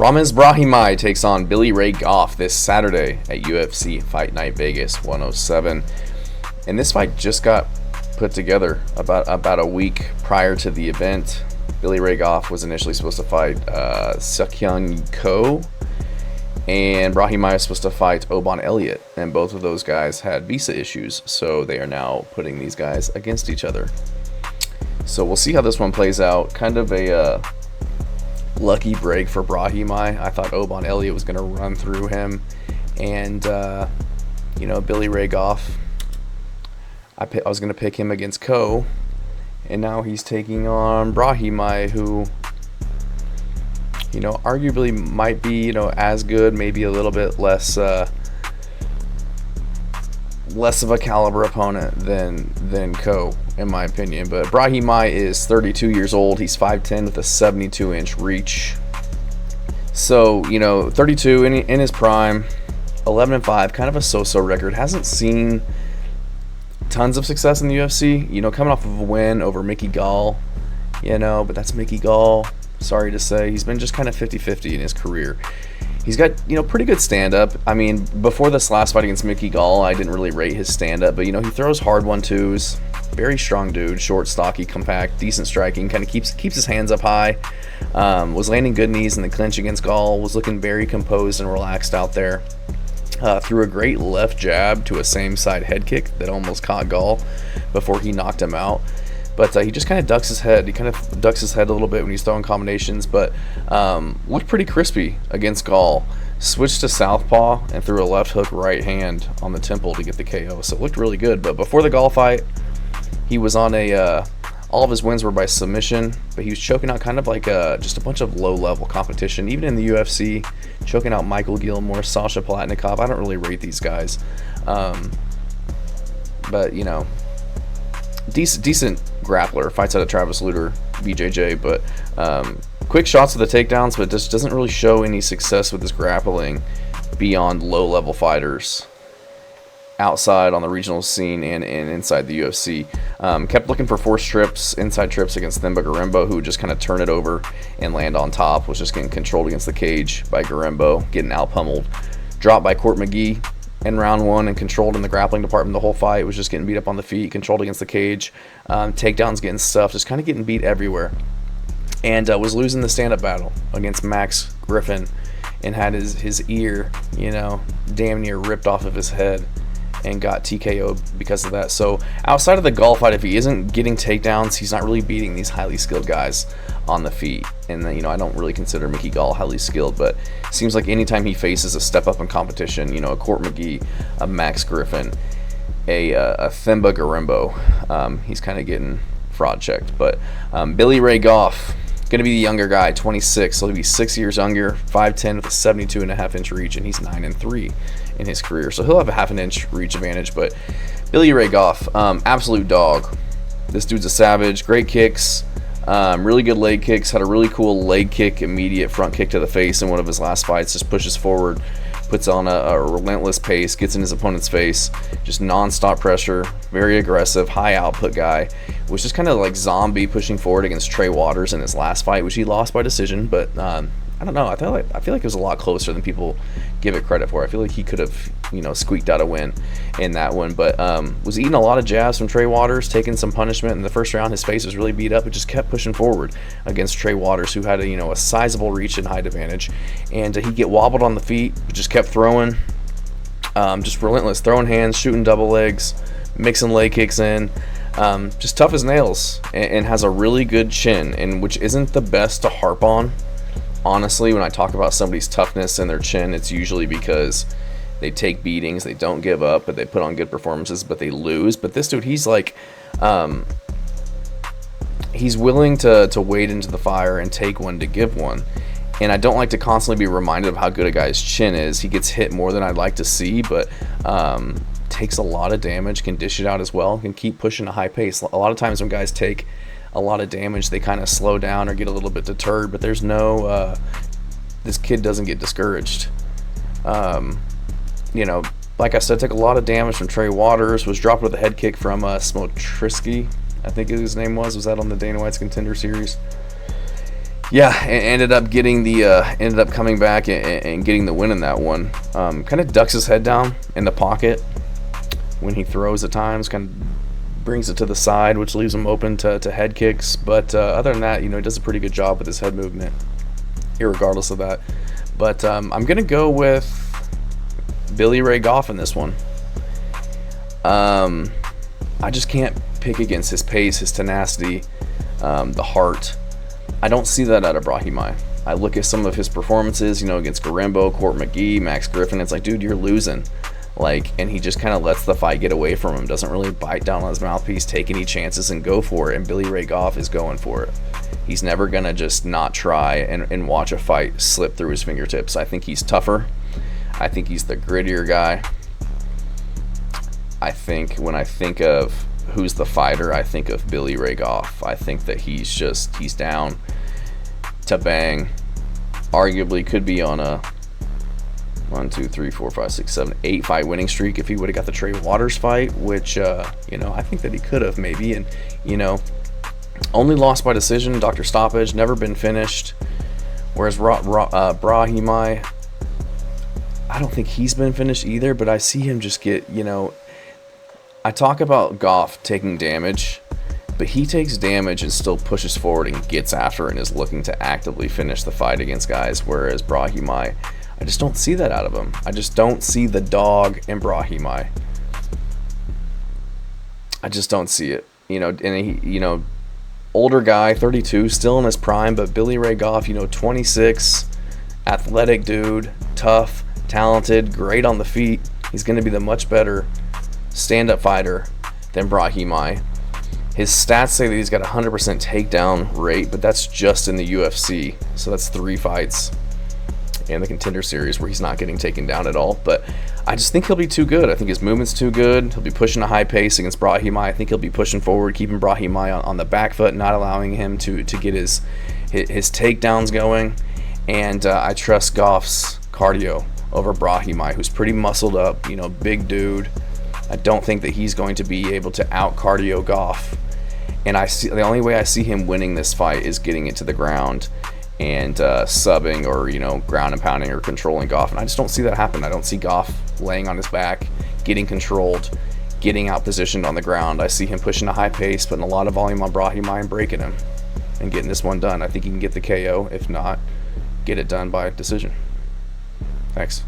Ramiz Brahimaj takes on Billy Ray Goff this Saturday at UFC Fight Night Vegas 107. And this fight just got put together about a week prior to the event. Billy Ray Goff was initially supposed to fight Seok, and Brahimaj was supposed to fight Oban Elliott, and both of those guys had visa issues, so they are now putting these guys against each other. So we'll see how this one plays out. Kind of a lucky break for Brahimaj. I thought Oban Elliott was going to run through him, and Billy Ray Goff, I was going to pick him against Ko, and now he's taking on Brahimaj, who arguably might be as good, maybe a little bit less of a caliber opponent than Ko, in my opinion. But Brahimaj is 32 years old. He's 5'10" with a 72-inch reach. So 32 in his prime, 11-5, kind of a so-so record. Hasn't seen tons of success in the UFC. Coming off of a win over Mickey Gall. But that's Mickey Gall. Sorry to say, he's been just kind of 50-50 in his career. He's got, pretty good stand-up. I mean, before this last fight against Mickey Gall, I didn't really rate his stand-up, but, he throws hard 1-2s. Very strong dude, short, stocky, compact, decent striking, kind of keeps his hands up high. Was landing good knees in the clinch against Gall, was looking very composed and relaxed out there. Threw a great left jab to a same-side head kick that almost caught Gall before he knocked him out. But he just kind of ducks his head. He kind of ducks his head a little bit when he's throwing combinations, but looked pretty crispy against Gall. Switched to southpaw and threw a left hook right hand on the temple to get the KO. So it looked really good. But before the Gall fight, he was on all of his wins were by submission, but he was choking out kind of like just a bunch of low-level competition. Even in the UFC, choking out Michael Gilmore, Sasha Palatnikov. I don't really rate these guys. But, decent grappler, fights out of Travis Lutter, BJJ, but quick shots to the takedowns, but just doesn't really show any success with his grappling beyond low-level fighters outside on the regional scene and inside the UFC. Kept looking for forced trips, inside trips against Themba Gorimbo, who would just kind of turn it over and land on top. Was just getting controlled against the cage by Gorimbo, getting out-pummeled. Dropped by Court McGee in round one and controlled in the grappling department the whole fight. Was just getting beat up on the feet, controlled against the cage. Takedowns getting stuffed, just kind of getting beat everywhere. And was losing the stand-up battle against Max Griffin and had his ear, damn near ripped off of his head and got TKO'd because of that. So outside of the Gall fight, if he isn't getting takedowns, he's not really beating these highly skilled guys on the feet. And I don't really consider Mickey Gall highly skilled, but it seems like anytime he faces a step up in competition, a Court McGee, a Max Griffin, a Themba Gorimbo, he's kind of getting fraud checked. But Billy Ray Goff, going to be the younger guy, 26, so he'll be 6 years younger, 5'10" with a 72.5-inch reach, and he's 9-3 in his career, so he'll have a half an inch reach advantage. But Billy Ray Goff, absolute dog. This dude's a savage. Great kicks, really good leg kicks. Had a really cool leg kick, immediate front kick to the face in one of his last fights. Just pushes forward, puts on a relentless pace, gets in his opponent's face, just non-stop pressure, very aggressive, high output guy. Was just kind of like zombie pushing forward against Trey Waters in his last fight, which he lost by decision. But I don't know. I feel like it was a lot closer than people give it credit for. I feel like he could have, squeaked out a win in that one. But was eating a lot of jabs from Trey Waters, taking some punishment in the first round. His face was really beat up, but just kept pushing forward against Trey Waters, who had a sizable reach and height advantage. And he'd get wobbled on the feet, but just kept throwing, just relentless, throwing hands, shooting double legs, mixing leg kicks in. Just tough as nails, and has a really good chin, and which isn't the best to harp on. Honestly, when I talk about somebody's toughness and their chin, it's usually because they take beatings, they don't give up, but they put on good performances, but they lose. But this dude, he's like, he's willing to wade into the fire and take one to give one. And I don't like to constantly be reminded of how good a guy's chin is. He gets hit more than I'd like to see, but takes a lot of damage, can dish it out as well, can keep pushing a high pace. A lot of times when guys take a lot of damage, they kind of slow down or get a little bit deterred, but there's no this kid doesn't get discouraged. Like I said, took a lot of damage from Trey Waters, was dropped with a head kick from Smotrisky, I think his name was that on the Dana White's Contender Series. yeah, ended up getting the ended up coming back and getting the win in that one. Kind of ducks his head down in the pocket when he throws at times, kind of brings it to the side, which leaves him open to head kicks. But other than that, he does a pretty good job with his head movement, irregardless of that. But I'm gonna go with Billy Ray Goff in this one. I just can't pick against his pace, his tenacity, the heart. I don't see that out of Brahimaj. I look at some of his performances, against Garimbo, Court McGee, Max Griffin. It's like, dude, you're losing. And he just kind of lets the fight get away from him. Doesn't really bite down on his mouthpiece, take any chances, and go for it. And Billy Ray Goff is going for it. He's never going to just not try and watch a fight slip through his fingertips. I think he's tougher. I think he's the grittier guy. I think when I think of who's the fighter, I think of Billy Ray Goff. I think that he's down to bang. Arguably could be on a 1, 2, 3, 4, 5, 6, 7, 8 fight winning streak if he would have got the Trey Waters fight, which I think that he could have maybe. And only lost by decision, doctor stoppage, never been finished. Whereas Brahimaj, I don't think he's been finished either, but I see him just get, I talk about Goff taking damage, but he takes damage and still pushes forward and gets after and is looking to actively finish the fight against guys, whereas Brahimaj, I just don't see that out of him. I just don't see the dog in Brahimaj. I just don't see it. And he, older guy, 32, still in his prime, but Billy Ray Goff, 26, athletic dude, tough, talented, great on the feet. He's going to be the much better stand-up fighter than Brahimaj. His stats say that he's got a 100% takedown rate, but that's just in the UFC. So that's 3 fights in the Contender Series where he's not getting taken down at all. But I just think he'll be too good. I think his movement's too good. He'll be pushing a high pace against Brahimaj. I think he'll be pushing forward, keeping Brahimaj on the back foot, not allowing him to get his takedowns going. And I trust Goff's cardio over Brahimaj, who's pretty muscled up, big dude. I don't think that he's going to be able to out cardio Goff. And I see the only way I see him winning this fight is getting it to the ground and subbing or ground and pounding or controlling Goff. And I just don't see that happen. I don't see Goff laying on his back, getting controlled, getting out positioned on the ground. I see him pushing a high pace, putting a lot of volume on Brahimaj and breaking him and getting this one done. I think he can get the KO. If not, get it done by decision. Thanks.